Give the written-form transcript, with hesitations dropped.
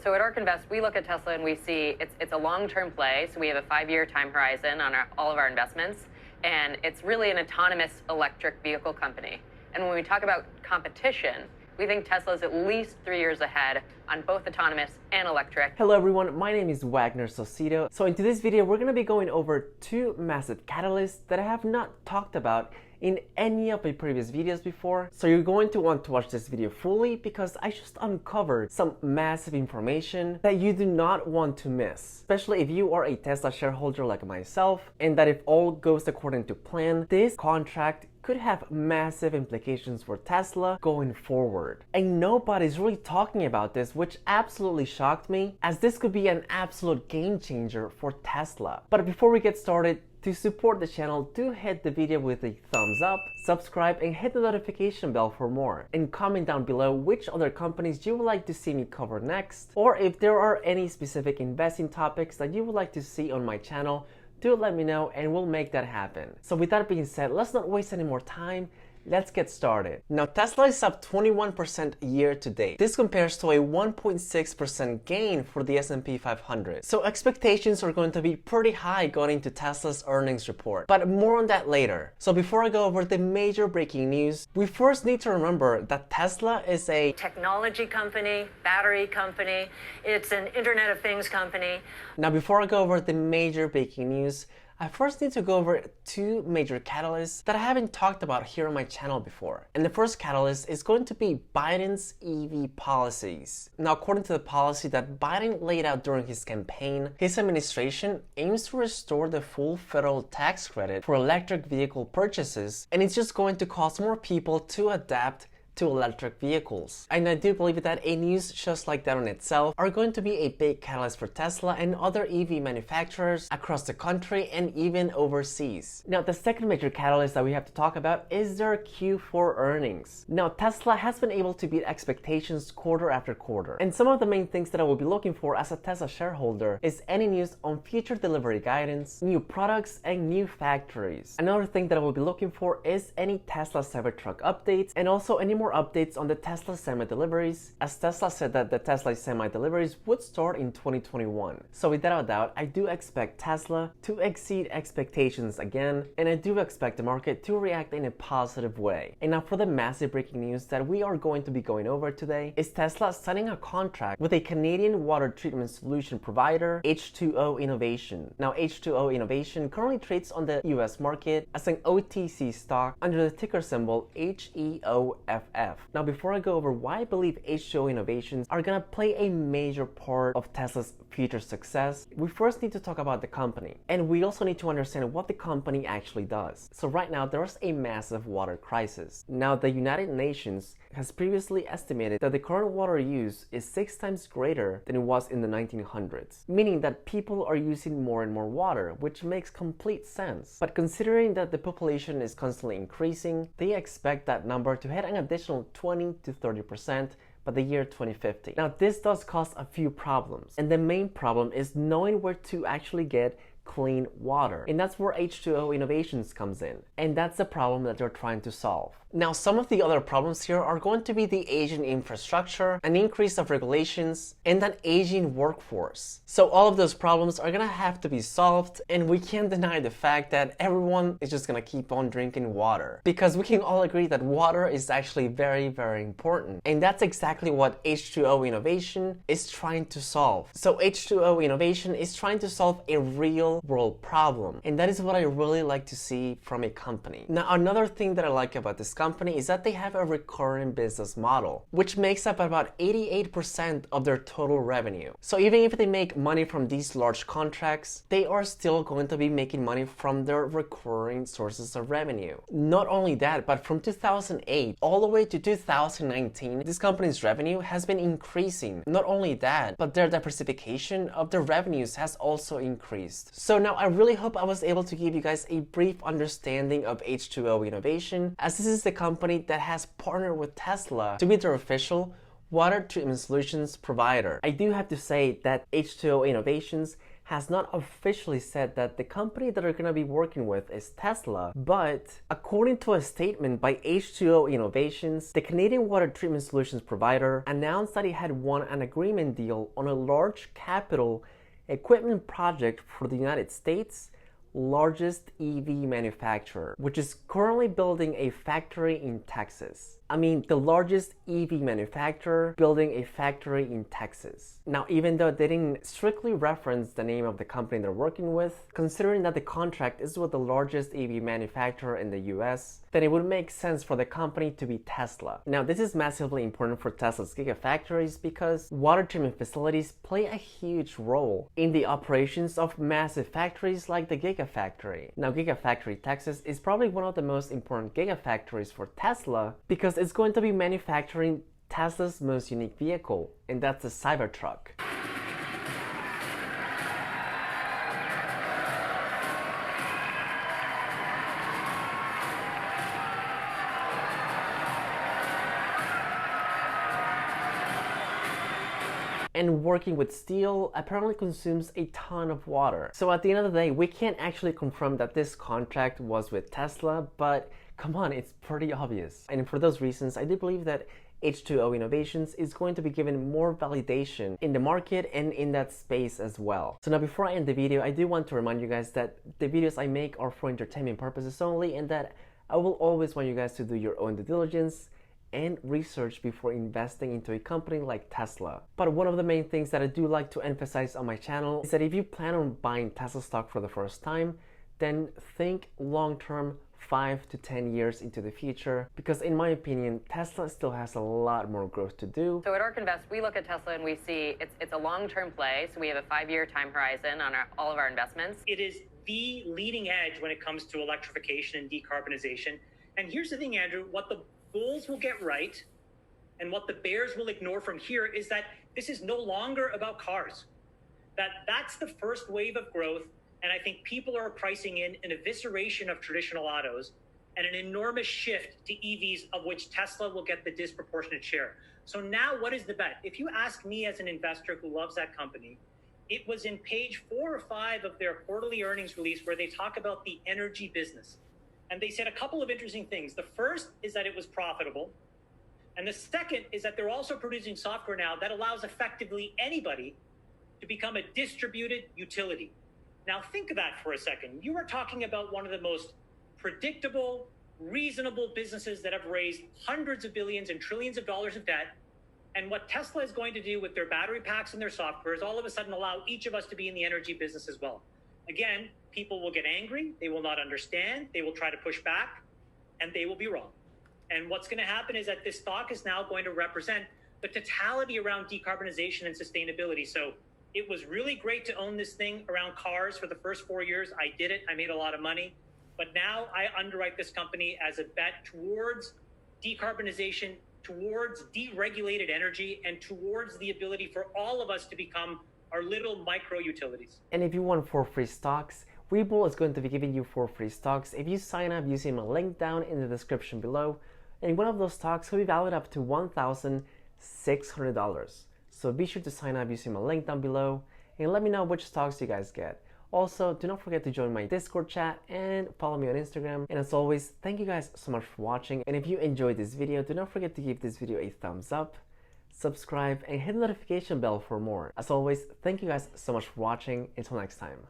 So at ARK Invest, we look at Tesla and we see it's a long-term play. So we have a 5-year time horizon on all of our investments. And it's really an autonomous electric vehicle company. And when we talk about competition, we think Tesla is at least 3 years ahead on both autonomous and electric. Hello everyone, my name is Wagner Saucedo. So in today's video, we're going to be going over two massive catalysts that I have not talked about in any of my previous videos before. So you're going to want to watch this video fully because I just uncovered some massive information that you do not want to miss. Especially if you are a Tesla shareholder like myself, and that if all goes according to plan, this contract could have massive implications for Tesla going forward. And nobody's really talking about this, which absolutely shocked me, as this could be an absolute game changer for Tesla. But before we get started, to support the channel, do hit the video with a thumbs up, subscribe, and hit the notification bell for more. And comment down below which other companies you would like to see me cover next, or if there are any specific investing topics that you would like to see on my channel, do let me know and we'll make that happen. So with that being said, let's not waste any more time. Let's get started. Now, Tesla is up 21% year to date. This compares to a 1.6% gain for the S&P 500. So expectations are going to be pretty high going into Tesla's earnings report, but more on that later. So before I go over the major breaking news, we first need to remember that Tesla is a technology company, battery company, it's an Internet of Things company. Now, before I go over the major breaking news, I first need to go over two major catalysts that I haven't talked about here on my channel before. And the first catalyst is going to be Biden's EV policies. Now, according to the policy that Biden laid out during his campaign, his administration aims to restore the full federal tax credit for electric vehicle purchases, and it's just going to cause more people to adapt to electric vehicles. And I do believe that a news just like that on itself are going to be a big catalyst for Tesla and other EV manufacturers across the country and even overseas. Now, the second major catalyst that we have to talk about is their Q4 earnings. Now, Tesla has been able to beat expectations quarter after quarter. And some of the main things that I will be looking for as a Tesla shareholder is any news on future delivery guidance, new products, and new factories. Another thing that I will be looking for is any Tesla Cybertruck updates and also any more updates on the Tesla Semi deliveries, as Tesla said that the Tesla Semi deliveries would start in 2021. So without a doubt, I do expect Tesla to exceed expectations again, and I do expect the market to react in a positive way. And now for the massive breaking news that we are going to be going over today is Tesla signing a contract with a Canadian water treatment solution provider, H2O Innovation. Now, H2O Innovation currently trades on the US market as an OTC stock under the ticker symbol HEOFF. Now, before I go over why I believe H2O Innovations are gonna play a major part of Tesla's future success, we first need to talk about the company. And we also need to understand what the company actually does. So right now, there's a massive water crisis. Now, the United Nations has previously estimated that the current water use is 6 times greater than it was in the 1900s, meaning that people are using more and more water, which makes complete sense. But considering that the population is constantly increasing, they expect that number to hit an additional 20 to 30% by the year 2050. Now, this does cause a few problems, and the main problem is knowing where to actually get clean water. And that's where H2O Innovations comes in. And that's the problem that they're trying to solve. Now, some of the other problems here are going to be the aging infrastructure, an increase of regulations, and an aging workforce. So all of those problems are gonna have to be solved, and we can't deny the fact that everyone is just gonna keep on drinking water. Because we can all agree that water is actually very, very important. And that's exactly what H2O Innovation is trying to solve. So H2O Innovation is trying to solve a real world problem. And that is what I really like to see from a company. Now, another thing that I like about this company is that they have a recurring business model, which makes up about 88% of their total revenue. So even if they make money from these large contracts, they are still going to be making money from their recurring sources of revenue. Not only that, but from 2008 all the way to 2019, this company's revenue has been increasing. Not only that, but their diversification of their revenues has also increased. So now I really hope I was able to give you guys a brief understanding of H2O Innovation, as this is the company that has partnered with Tesla to be their official water treatment solutions provider. I do have to say that H2O Innovations has not officially said that the company that they're going to be working with is Tesla, but according to a statement by H2O Innovations, the Canadian water treatment solutions provider announced that it had won an agreement deal on a large capital equipment project for the United States' largest EV manufacturer, which is currently building a factory in Texas. I mean, the largest EV manufacturer building a factory in Texas. Now, even though they didn't strictly reference the name of the company they're working with, considering that the contract is with the largest EV manufacturer in the US, then it would make sense for the company to be Tesla. Now, this is massively important for Tesla's gigafactories because water treatment facilities play a huge role in the operations of massive factories like the Gigafactory. Now, Gigafactory Texas is probably one of the most important gigafactories for Tesla because it's going to be manufacturing Tesla's most unique vehicle, and that's the Cybertruck. And working with steel apparently consumes a ton of water. So at the end of the day, we can't actually confirm that this contract was with Tesla, but come on, it's pretty obvious. And for those reasons, I do believe that H2O Innovations is going to be given more validation in the market and in that space as well. So now before I end the video, I do want to remind you guys that the videos I make are for entertainment purposes only, and that I will always want you guys to do your own due diligence and research before investing into a company like Tesla. But one of the main things that I do like to emphasize on my channel is that if you plan on buying Tesla stock for the first time, then think long-term, 5 to 10 years into the future, because in my opinion, Tesla still has a lot more growth to do. So at ARK Invest, we look at Tesla and we see it's a long-term play. So we have a 5-year time horizon on all of our investments. It is the leading edge when it comes to electrification and decarbonization. And here's the thing, Andrew, what the bulls will get right and what the bears will ignore from here is that this is no longer about cars. That's the first wave of growth. And I think people are pricing in an evisceration of traditional autos and an enormous shift to EVs, of which Tesla will get the disproportionate share. So now what is the bet? If you ask me as an investor who loves that company, it was in page 4 or 5 of their quarterly earnings release where they talk about the energy business. And they said a couple of interesting things. The first is that it was profitable. And the second is that they're also producing software now that allows effectively anybody to become a distributed utility. Now think of that for a second. You are talking about one of the most predictable, reasonable businesses that have raised hundreds of billions and trillions of dollars of debt. And what Tesla is going to do with their battery packs and their software is all of a sudden allow each of us to be in the energy business as well. Again, people will get angry, they will not understand, they will try to push back, and they will be wrong. And what's going to happen is that this stock is now going to represent the totality around decarbonization and sustainability. So it was really great to own this thing around cars for the first 4 years. I did it. I made a lot of money. But now I underwrite this company as a bet towards decarbonization, towards deregulated energy, and towards the ability for all of us to become our little micro utilities. And if you want 4 free stocks, WeBull is going to be giving you 4 free stocks if you sign up using my link down in the description below. And one of those stocks will be valued up to $1,600. So be sure to sign up using my link down below and let me know which stocks you guys get. Also, do not forget to join my Discord chat and follow me on Instagram. And as always, thank you guys so much for watching. And if you enjoyed this video, do not forget to give this video a thumbs up, subscribe, and hit the notification bell for more. As always, thank you guys so much for watching. Until next time.